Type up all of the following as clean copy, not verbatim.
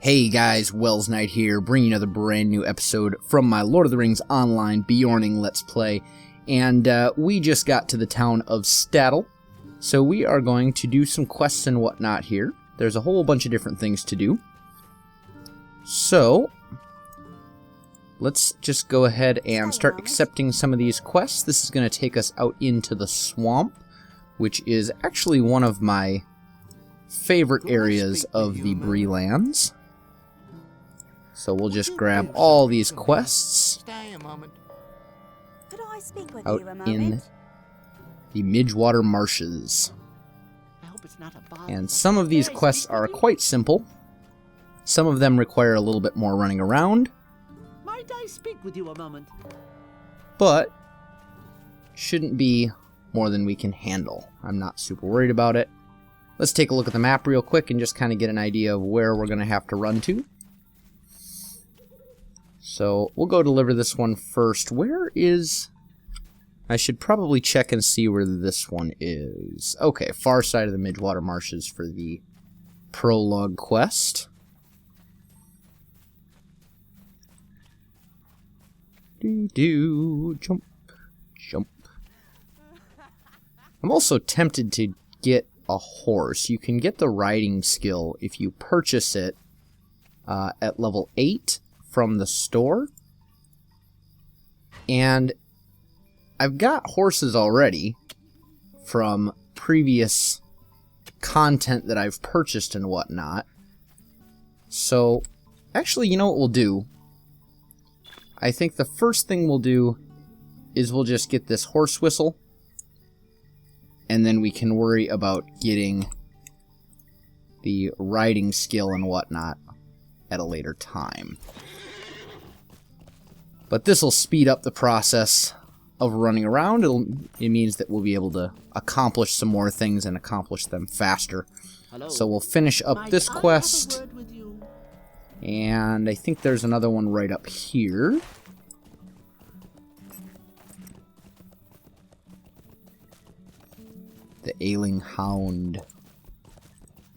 Hey guys, Welsknight here, bringing another brand new episode from my Lord of the Rings Online Beorning Let's Play. And we just got to the town of Stadel, so we are going to do some quests and whatnot here. There's a whole bunch of different things to do. So, let's just go ahead and start accepting some of these quests. This is going to take us out into the swamp, which is actually one of my favorite areas of the Bree-lands. So we'll just grab all these quests out in the Midgewater Marshes. And some of these quests are quite simple. Some of them require a little bit more running around. Might I speak with you a moment? But shouldn't be more than we can handle. I'm not super worried about it. Let's take a look at the map real quick and just kind of get an idea of where we're going to have to run to. So we'll go deliver this one first. Where is... I should probably check and see where this one is. Okay, far side of the Midgewater Marshes for the prologue quest. Jump, jump. I'm also tempted to get a horse. You can get the riding skill if you purchase it at level 8 from the store. And I've got horses already from previous content that I've purchased and whatnot. So, actually, you know what we'll do? I think the first thing we'll do is we'll just get this horse whistle, and then we can worry about getting the riding skill and whatnot at a later time. But this will speed up the process of running around. It means that we'll be able to accomplish some more things and accomplish them faster. Hello. So we'll finish up this quest. And I think there's another one right up here. The Ailing Hound.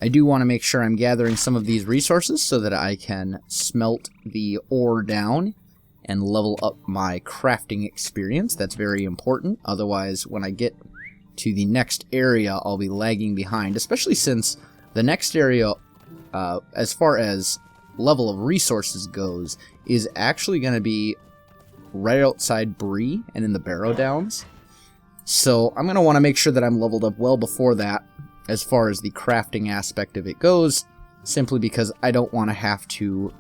I do want to make sure I'm gathering some of these resources so that I can smelt the ore down and level up my crafting experience. That's very important. Otherwise, when I get to the next area, I'll be lagging behind, especially since the next area, as far as level of resources goes, is actually going to be right outside Bree and in the Barrow Downs. So I'm going to want to make sure that I'm leveled up well before that as far as the crafting aspect of it goes, simply because I don't want to have to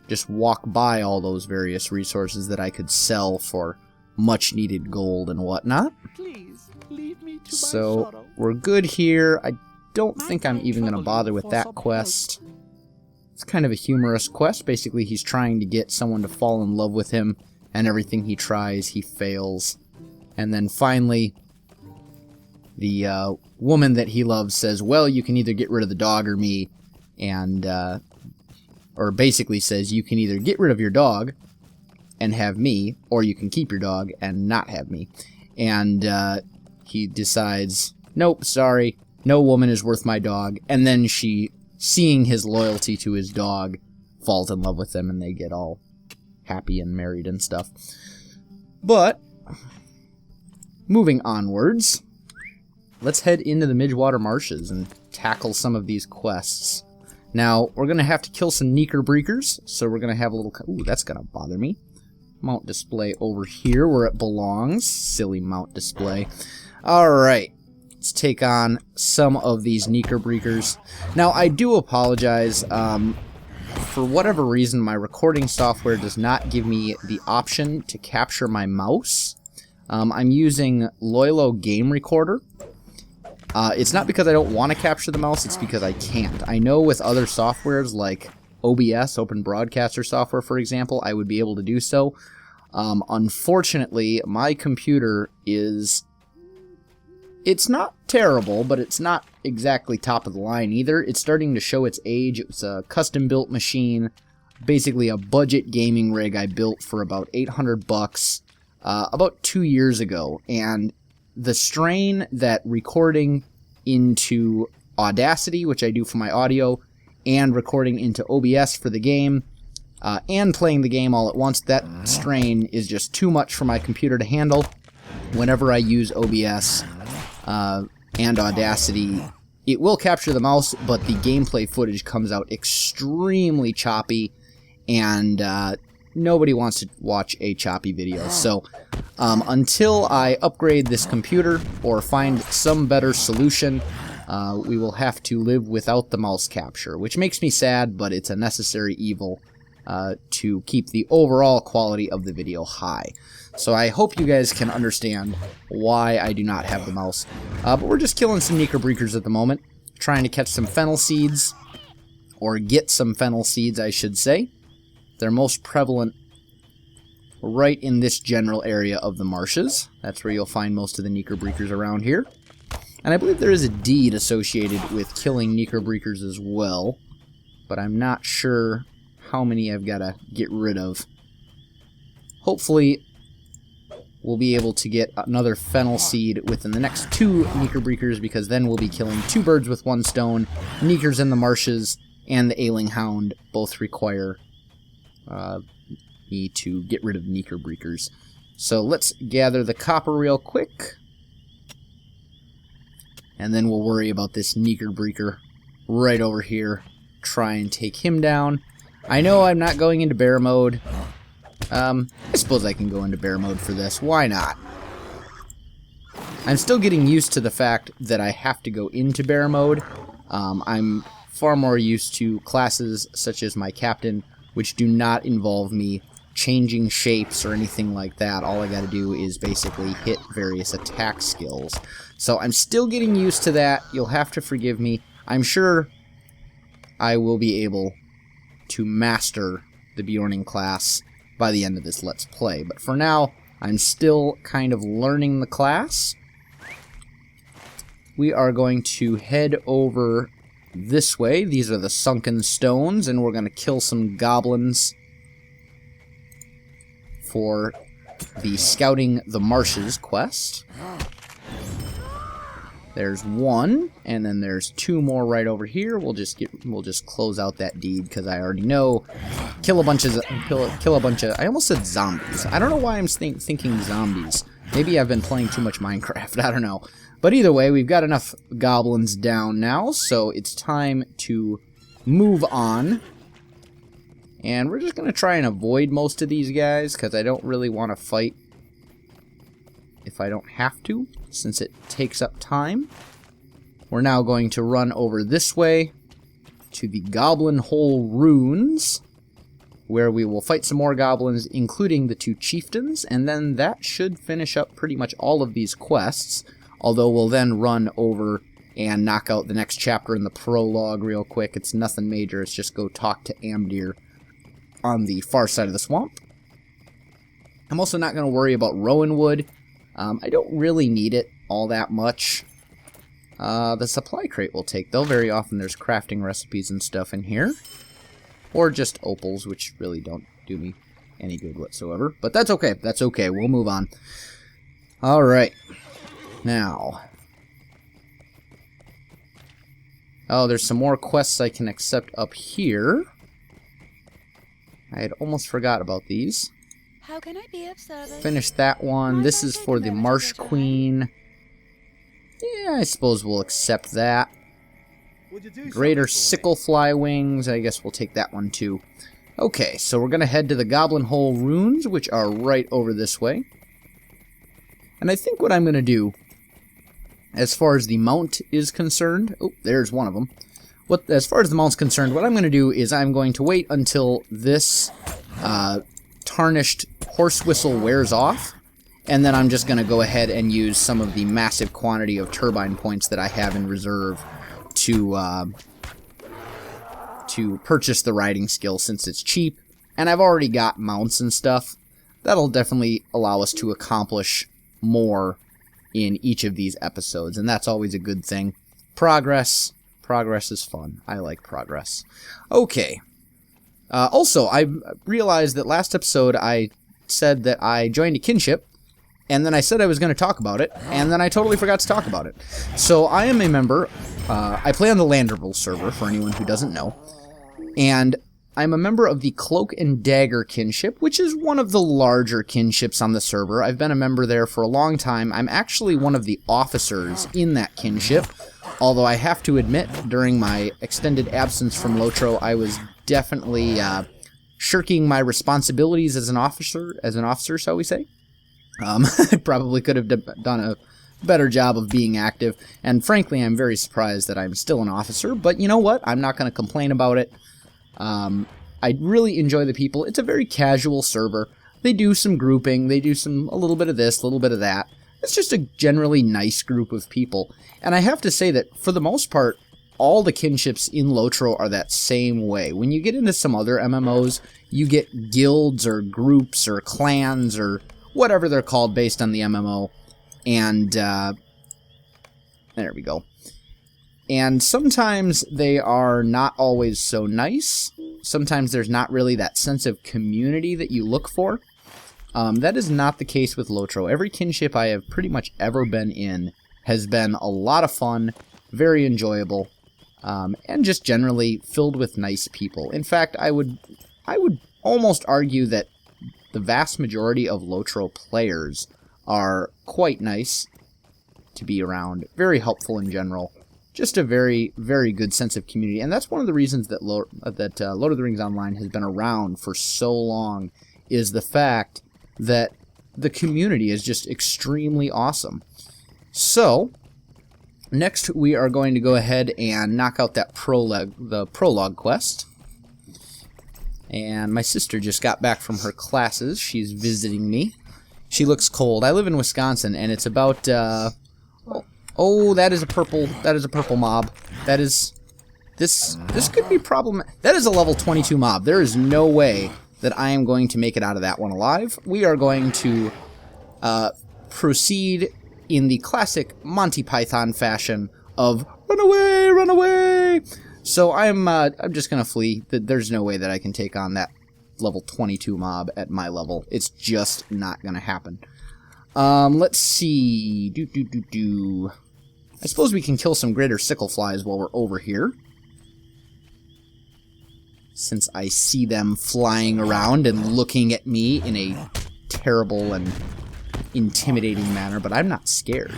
just walk by all those various resources that I could sell for much needed gold and whatnot. Please, leave me to my So sorrow. we're good here. I don't think I'm even going to bother with that quest. It's kind of a humorous quest. Basically, he's trying to get someone to fall in love with him, and everything he tries, he fails. And then finally, the woman that he loves says, well, you can either get rid of the dog or me, and, or basically says, you can either get rid of your dog and have me, or you can keep your dog and not have me. And he decides, nope, sorry, no woman is worth my dog. And then she, seeing his loyalty to his dog, falls in love with him, and they get all happy and married and stuff. But moving onwards, let's head into the Midgewater Marshes and tackle some of these quests. Now, we're going to have to kill some Neeker-breakers, so we're going to have a little... Ooh, that's going to bother me. Mount display over here where it belongs. Silly mount display. Alright, let's take on some of these Neeker-breakers. Now, I do apologize. For whatever reason, my recording software does not give me the option to capture my mouse. I'm using LOTRO Game Recorder. It's not because I don't want to capture the mouse, it's because I can't. I know with other softwares like OBS, Open Broadcaster software, for example, I would be able to do so. Unfortunately, my computer is... It's not terrible, but it's not exactly top of the line either. It's starting to show its age. It was a custom-built machine, basically a budget gaming rig I built for about $800 about 2 years ago, and the strain that recording into Audacity, which I do for my audio, and recording into OBS for the game, and playing the game all at once. That strain is just too much for my computer to handle. Whenever I use OBS and Audacity, it will capture the mouse, but the gameplay footage comes out extremely choppy, and nobody wants to watch a choppy video. So until I upgrade this computer or find some better solution, we will have to live without the mouse capture, which makes me sad, but it's a necessary evil to keep the overall quality of the video high. So I hope you guys can understand why I do not have the mouse. But we're just killing some Knickerbreakers at the moment, trying to catch some fennel seeds, or get some fennel seeds, I should say. They're most prevalent right in this general area of the marshes. That's where you'll find most of the Knickerbreakers around here. And I believe there is a deed associated with killing Knickerbreakers as well, but I'm not sure how many I've got to get rid of. Hopefully we'll be able to get another fennel seed within the next 2 Knickerbreakers, because then we'll be killing 2 birds with 1 stone. Knickers in the marshes and the ailing hound both require me to get rid of Knickerbreakers. So let's gather the copper real quick, and then we'll worry about this Knickerbreaker right over here. Try and take him down. I know I'm not going into bear mode. I suppose I can go into bear mode for this. Why not? I'm still getting used to the fact that I have to go into bear mode. I'm far more used to classes such as my captain, which do not involve me changing shapes or anything like that. All I gotta do is basically hit various attack skills. So I'm still getting used to that. You'll have to forgive me. I'm sure I will be able to master the Beorning class by the end of this Let's Play. But for now, I'm still kind of learning the class. We are going to head over this way. These are the sunken stones, and we're going to kill some goblins for the Scouting the Marshes quest. There's 1, and then there's 2 more right over here. We'll just close out that deed, because I already know. Kill a bunch of I almost said zombies. I don't know why I'm thinking zombies. Maybe I've been playing too much Minecraft. I don't know. But either way, we've got enough goblins down now, so it's time to move on. And we're just going to try and avoid most of these guys, because I don't really want to fight if I don't have to, since it takes up time. We're now going to run over this way to the Goblin Hole Ruins, where we will fight some more goblins, including the 2 chieftains, and then that should finish up pretty much all of these quests, although we'll then run over and knock out the next chapter in the prologue real quick. It's nothing major, it's just go talk to Amdir on the far side of the swamp. I'm also not going to worry about Rowanwood. I don't really need it all that much. The supply crate will take, though. Very often there's crafting recipes and stuff in here. Or just opals, which really don't do me any good whatsoever. But that's okay. That's okay. We'll move on. Alright. Now. Oh, there's some more quests I can accept up here. I had almost forgot about these. How can I be of service? Finish that one. This is for the Marsh Queen. Yeah, I suppose we'll accept that. Greater Sickle Fly Wings. I guess we'll take that one too. Okay, so we're going to head to the Goblin Hole Ruins, which are right over this way. And I think what I'm going to do, as far as the mount is concerned... Oh, there's one of them. As far as the mount's concerned, what I'm going to do is I'm going to wait until this tarnished horse whistle wears off, and then I'm just going to go ahead and use some of the massive quantity of turbine points that I have in reserve to purchase the riding skill, since it's cheap, and I've already got mounts and stuff. That'll definitely allow us to accomplish more in each of these episodes, and that's always a good thing. Progress is fun. I like progress. Okay. Also, I realized that last episode I said that I joined a kinship, and then I said I was going to talk about it, and then I totally forgot to talk about it. So I am a member I play on the Landerville server, for anyone who doesn't know. And I'm a member of the Cloak and Dagger Kinship, which is one of the larger kinships on the server. I've been a member there for a long time. I'm actually one of the officers in that kinship, although I have to admit, during my extended absence from LOTRO, I was definitely shirking my responsibilities as an officer, shall we say. I probably could have done a better job of being active, and frankly, I'm very surprised that I'm still an officer, but you know what? I'm not going to complain about it. I really enjoy the people. It's a very casual server. They do some grouping, they do a little bit of this, a little bit of that. It's just a generally nice group of people, and I have to say that, for the most part, all the kinships in LOTRO are that same way. When you get into some other MMOs, you get guilds or groups or clans or whatever they're called based on the MMO. And, there we go. And sometimes they are not always so nice. Sometimes there's not really that sense of community that you look for. That is not the case with LOTRO. Every kinship I have pretty much ever been in has been a lot of fun, very enjoyable, and just generally filled with nice people. In fact, I would almost argue that the vast majority of LOTRO players are quite nice to be around, very helpful in general, just a very, very good sense of community, and that's one of the reasons that Lord of the Rings Online has been around for so long, is the fact that the community is just extremely awesome. So, next we are going to go ahead and knock out that the prologue quest. And my sister just got back from her classes. She's visiting me. She looks cold. I live in Wisconsin, and it's about, oh, that is a purple mob. That is, this could be problematic. That is a level 22 mob. There is no way that I am going to make it out of that one alive. We are going to, proceed in the classic Monty Python fashion of, run away, run away! So I'm just gonna flee. There's no way that I can take on that level 22 mob at my level. It's just not gonna happen. Let's see. I suppose we can kill some greater sickle flies while we're over here, since I see them flying around and looking at me in a terrible and intimidating manner, but I'm not scared.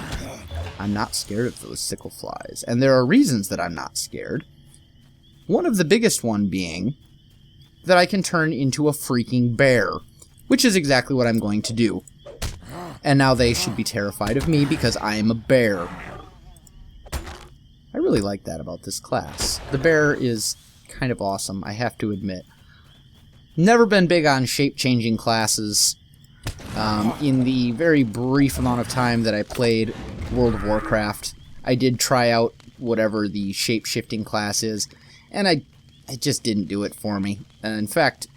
I'm not scared of those sickle flies, and there are reasons that I'm not scared. One of the biggest one being that I can turn into a freaking bear, which is exactly what I'm going to do. And now they should be terrified of me because I am a bear. I really like that about this class. The bear is kind of awesome, I have to admit. Never been big on shape-changing classes. In the very brief amount of time that I played World of Warcraft, I did try out whatever the shape-shifting class is, and it just didn't do it for me. And in fact,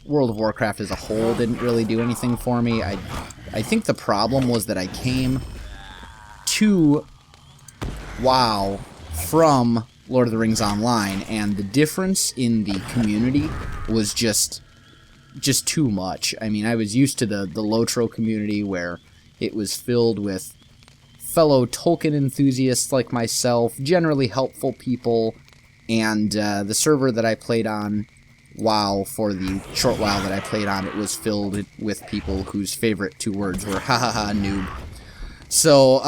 World of Warcraft as a whole didn't really do anything for me. I think the problem was that I came to WoW from Lord of the Rings Online, and the difference in the community was just too much. I mean, I was used to the LOTRO community where it was filled with fellow Tolkien enthusiasts like myself, generally helpful people, and the server that I played on, WoW, for the short while that I played on, it was filled with people whose favorite two words were ha ha ha noob. So,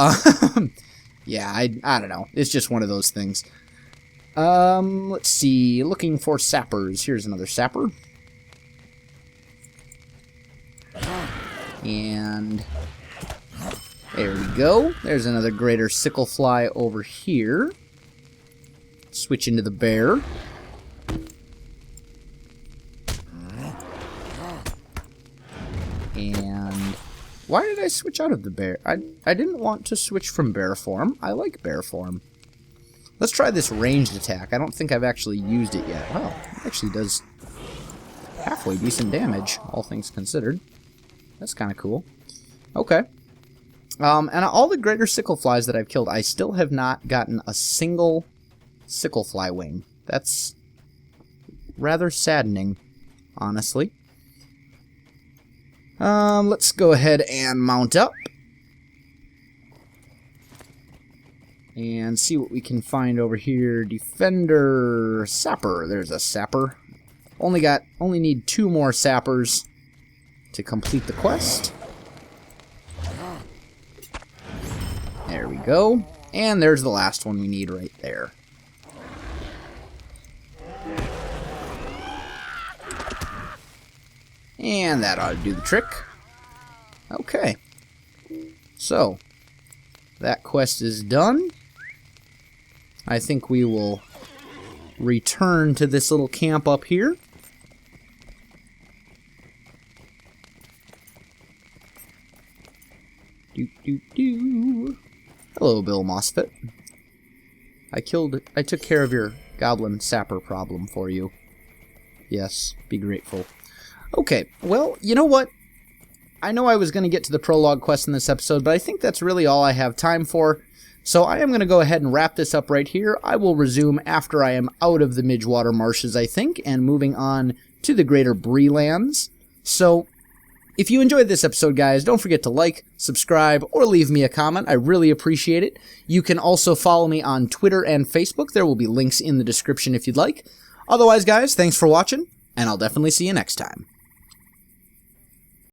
yeah, I don't know. It's just one of those things. Let's see. Looking for sappers. Here's another sapper. And there we go. There's another greater sickle fly over here. Switch into the bear. And why did I switch out of the bear? I didn't want to switch from bear form. I like bear form. Let's try this ranged attack. I don't think I've actually used it yet. Oh, it actually does halfway decent damage, all things considered. That's kind of cool. Okay. And all the greater sickle flies that I've killed, I still have not gotten a single sickle fly wing. That's rather saddening, honestly. Let's go ahead and mount up. And see what we can find over here. Defender, sapper. There's a sapper. Only need 2 more sappers to complete the quest. There we go. And there's the last one we need right there. And that ought to do the trick. Okay. So, that quest is done. I think we will return to this little camp up here. Doo-doo-doo. Hello, Bill Mosfet. I took care of your goblin sapper problem for you. Yes, be grateful. Okay, well, you know what? I know I was going to get to the prologue quest in this episode, but I think that's really all I have time for. So I am going to go ahead and wrap this up right here. I will resume after I am out of the Midgewater Marshes, I think, and moving on to the greater Bree-lands. So, if you enjoyed this episode, guys, don't forget to like, subscribe, or leave me a comment. I really appreciate it. You can also follow me on Twitter and Facebook. There will be links in the description if you'd like. Otherwise, guys, thanks for watching, and I'll definitely see you next time.